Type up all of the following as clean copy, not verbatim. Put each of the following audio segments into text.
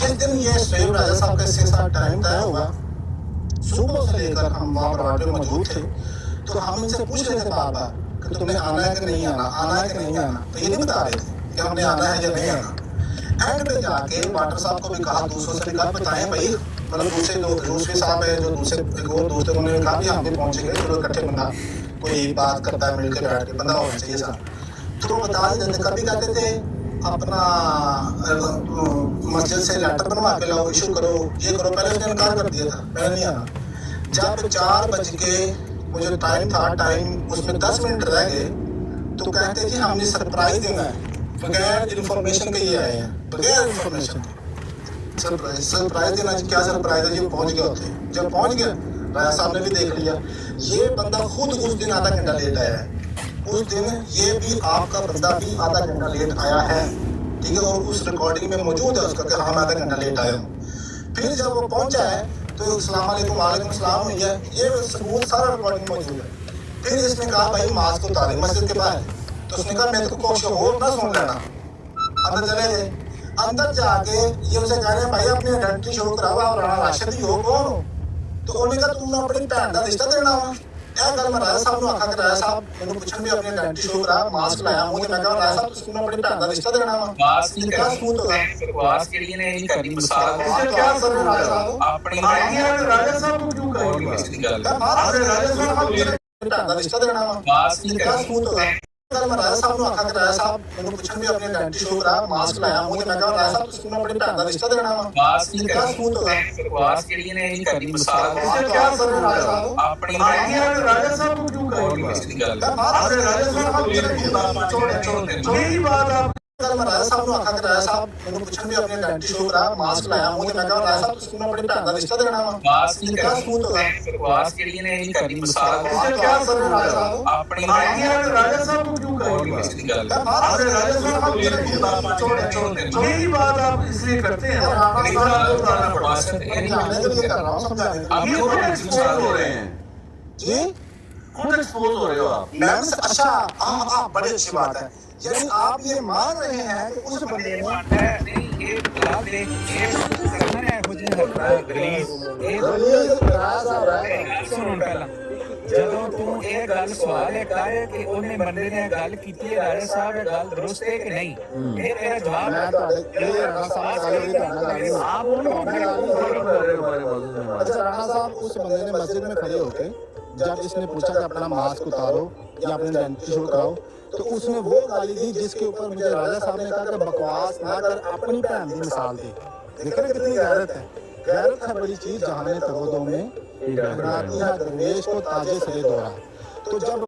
जिस दिन ये शोएब राजा साहब का इसके साथ टाइम तय हुआ, सुबह से लेकर हम वहाँ पर पे मौजूद थे, तो हम इनसे पूछ रहे थे बार बार कि तुमने आना है कि नहीं आना, आना है कि नहीं आना, तो ये नहीं बता रहे थे कि हमने आना है या नहीं आना। एंड पे जाके वाटर साहब को भी कहा, दूसरों से भी कहा, बताएं भाई, मतलब दूसरे लोग दूसरे साहब है जो दूसरे एक और दोस्त है, उन्होंने कहा भी हम भी पहुँचेंगे, चलो इकट्ठे बंदा कोई बात करता है मिलकर बैठ के, बंदा होना चाहिए साहब। तो बता देते, कभी कहते थे अपना मस्जिद से लेटर बनवा के लाओ, इशू करो, ये करो, पहले उसने इनकार कर दिया था, पहले नहीं आना। जब 4 बज के मुझे टाइम था, टाइम उसमें 10 मिनट रह गए, तो कहते जी हमने सरप्राइज देना है, बगैर इन्फॉर्मेशन के ये आए हैं, बगैर इन्फॉर्मेशन के सरप्राइज देना। क्या सरप्राइज है जी? वो पहुंच गए होते, जब पहुंच गए राजा साहब ने भी देख लिया, ये बंदा खुद उस दिन आधा घंटा लेट आया है, उस दिन ये भी आपका बंदा भी आधा घंटा लेट आया है, ठीक है, और उस रिकॉर्डिंग में मौजूद है उसका कि हम आधा घंटा लेट आए हूँ। फिर जब वो पहुंचा है तो अस्सलाम वालेकुम, वालेकुम अस्सलाम हुई है, ये सबूत सारा रिकॉर्डिंग मौजूद है। फिर इसने कहा भाई मास्क उतारे मस्जिद के बाहर, तो उसने कहा मैं तो कुछ और ना सुन लेना, अंदर चले गए। अंदर जाके ये उसे कह रहे हैं भाई अपनी आइडेंटिटी शो कराओ, आप राणा राशिद ही हो, कौन हो? तो उन्होंने कहा तुमने अपनी भैन का रिश्ता देना वा। ਇਹ ਗੱਲ ਮੈਂ ਰਾਜਾ ਸਾਹਿਬ ਨੂੰ ਆਖਾਂ ਕਿ ਰਾਜਾ ਸਾਹਿਬ ਮੈਨੂੰ ਪੁੱਛਣ ਵੀ ਆਪਣੀ ਆਇਡੈਂਟੀ ਸ਼ੋ ਕਰਾ, ਮਾਸਕ ਲਾਇਆ ਮੂੰਹ ਤੇ, ਮੈਂ ਕਹਾਂ ਰਾਜਾ ਸਾਹਿਬ ਤੁਸੀਂ ਆਪਣੀ ਭੈਣ ਦਾ ਰਿਸ਼ਤਾ ਦੇਣਾ ਵਾ, ਮਾਸਕ ਨਹੀਂ ਕਿਹਾ ਸੂਤ ਹੋਗਾ, ਬਕਵਾਸ ਜਿਹੜੀ ਨੇ ਇਹ ਨਹੀਂ ਕਰਨੀ, ਮਿਸਾਲ ਕਿਆ ਸਰ ਰਾਜਾ ਸਾਹਿਬ ਆਪਣੀ ਰਾਜਾ ਸਾਹਿਬ ਨੂੰ ਕਿਉਂ ਕਹੋਗੇ? ਦੀ ਗੱਲ ਰਾਜਾ ਸਾਹਿਬ ਆਪਣੀ ਭੈਣ ਦਾ ਰਿਸ਼ਤਾ ਦੇਣਾ ਵਾ, ਮਾਸਕ ਨਹੀਂ ਕਿਹਾ ਸੂਤ ਹੋਗਾ। ਗੱਲ ਮੈਂ ਰਾਜਾ ਸਾਹਿਬ ਨੂੰ ਆਖਾਂ ਕਿ ਰਾਜਾ ਸਾਹਿਬ ਮੈਨੂੰ ਪੁੱਛਣ ਵੀ ਆਪਣੀ ਆਇਡੈਂਟੀ ਸ਼ੋ ਕਰਾ, ਮਾਸਕ ਲਾਇਆ ਮੂੰਹ ਤੇ, ਮੈਂ ਕਹਾਂ ਰਾਜਾ ਸਾਹਿਬ ਤੁਸੀਂ ਆਪਣੀ ਭੈਣ ਦਾ ਰਿਸ਼ਤਾ ਦੇਣਾ ਵਾ, ਮਾਸਕ ਨਹੀਂ ਕਿਹਾ ਸੂਤ ਹੋਗਾ। ਬਕਵਾਸ ਜਿਹੜੀ ਨੇ ਇਹ ਨਹੀਂ ਕਰਨੀ, ਮਿਸਾਲ ਕਿਆ ਸਰ ਰਾਜਾ ਸਾਹਿਬ ਆਪਣੀ ਰਾਜਾ ਸਾਹਿਬ ਨੂੰ ਕਿਉਂ ਕਹੋਗੇ? ਦੀ ਗੱਲ ਰਾਜਾ ਸਾਹਿਬ ਮੇਰੀ ਬਾਤ ਆਪ ਗੱਲ ਮੈਂ ਰਾਜਾ ਸਾਹਿਬ ਨੂੰ ਆਖਾਂ ਕਿ ਰਾਜਾ ਸਾਹਿਬ ਮੈਨੂੰ ਪੁੱਛਣ ਵੀ ਆਪਣੀ ਆਇਡੈਂਟੀ ਸ਼ੋ ਕਰਾ, ਮਾਸਕ ਲਾਇਆ ਮੂੰਹ ਤੇ, ਮੈਂ ਕਹਾਂ ਰਾਜਾ ਸਾਹਿਬ ਤੁਸੀਂ ਆਪਣੀ ਭੈਣ ਦਾ ਰਿਸ਼ਤਾ ਦੇਣਾ ਵਾ, ਮਾਸਕ ਨਹੀਂ ਕਿਹਾ ਸੂਤ ਹੋਗਾ। ਬਕਵਾਸ ਜਿਹੜੀ ਨੇ ਇਹ ਨਹੀਂ ਕਰਨੀ, ਮਿਸਾਲ ਕਿਆ ਸਰ ਰਾਜਾ ਸਾਹਿਬ ਆਪਣੀ ਰਾਜਾ ਸਾਹਿਬ ਨੂੰ ਕਿਉਂ ਕਹੋਗੇ? ਦੀ ਗੱਲ राजा साहब मेरी बात आप इसलिए करते हैं जी खुद एक्सपोज हो रहे हो आप। मैम अच्छा, आप बड़ी अच्छी बात है, यानी आप ये मान रहे हैं कि उस बंदे ने ਜਦੋਂ ਤੂੰ ਇਹ ਗੱਲ ਸਵਾਲ ਕਰ ਕਿ ਉਹਨੇ ਬੰਦੇ ਨੇ ਗੱਲ ਕੀਤੀ ਹੈ, ਰਾਜਾ ਸਾਹਿਬ ਇਹ ਗੱਲ ਦਰੁਸਤ ਹੈ ਕਿ ਨਹੀਂ, ਇਹ ਤੇਰਾ ਜਵਾਬ मैं राणा साहब ਗੱਲ ਹੋਈ करना ਆਪ ਉਹਨੂੰ अच्छा राणा साहब उस बंदे ने मस्जिद में खड़े होके जब इसने पूछा कि अपना मास्क उतारो या अपनी आइडेंटिटी शो कराओ, तो उसने वो गाली दी जिसके ऊपर मुझे राजा साहब ने कहा कि बकवास ना कर, अपनी भैन की मिसाल दी। देख रहे कितनी गैरत है, गैरत है बड़ी चीज जहां ने तगदों में बनाती है दरवेश को ताजे सरे दौरा। तो जब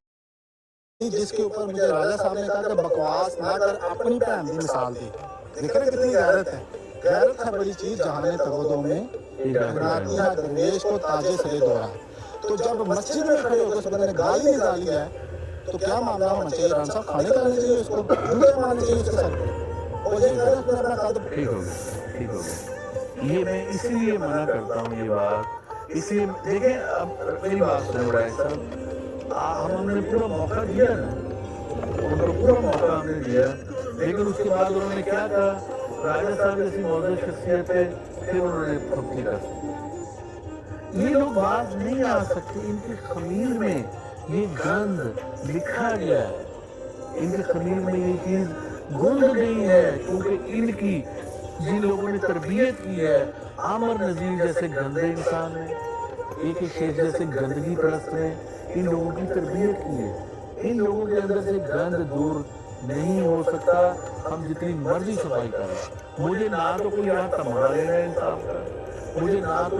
जिसके ऊपर मुझे राजा साहब ने कहा कि बकवास ना कर, अपनी भैन की मिसाल दी। देख रहे कितनी गैरत है, गैरत है बड़ी चीज जहां ने तगदों में बनाती है दरवेश को ताजे सरे दौरा। तो जब मस्जिद में खड़े होकर उस बंदे ने गाली निकाली है, तो क्या मामला होना चाहिए? राणा साहब खाने करने चाहिए उसको, जूते मारने चाहिए उसके साथ, और ये अपना कद ठीक हो गया। ये मैं इसीलिए मना करता हूँ ये बात, इसलिए देखें अब मेरी बात सुनो राय साहब, हमने पूरा मौका दिया ना, उनको पूरा मौका हमने दिया, लेकिन उसके बाद उन्होंने क्या कहा, राजा साहब जैसी मौजूद शख्सियत है, फिर उन्होंने फब्ती कर ये लोग बात नहीं आ सकते, इनके खमीर में ये गंद लिखा गया है, इनके खमीर में ये चीज गुंद गई है, क्योंकि इनकी जिन लोगों ने तरबियत की है, आमर नजीर जैसे गंदे इंसान हैं, एक शेख जैसे गंदगी परस्त हैं, इन लोगों की तरबियत की है, इन लोगों के अंदर से गंद दूर नहीं हो सकता, हम जितनी मर्जी सफाई करें। मुझे ना तो कोई यहाँ तमगा लेना है इंसाफ का, मुझे ना तो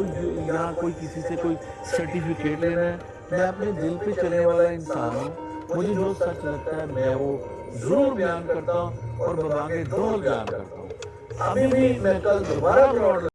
यहाँ कोई किसी से कोई सर्टिफिकेट लेना है, मैं अपने दिल पे चलने वाला इंसान हूँ, मुझे जो सच लगता है मैं वो जरूर बयान करता हूँ और बबांगे दोहल बयान करता हूँ। अभी भी मैं कल दोबारा प्लॉट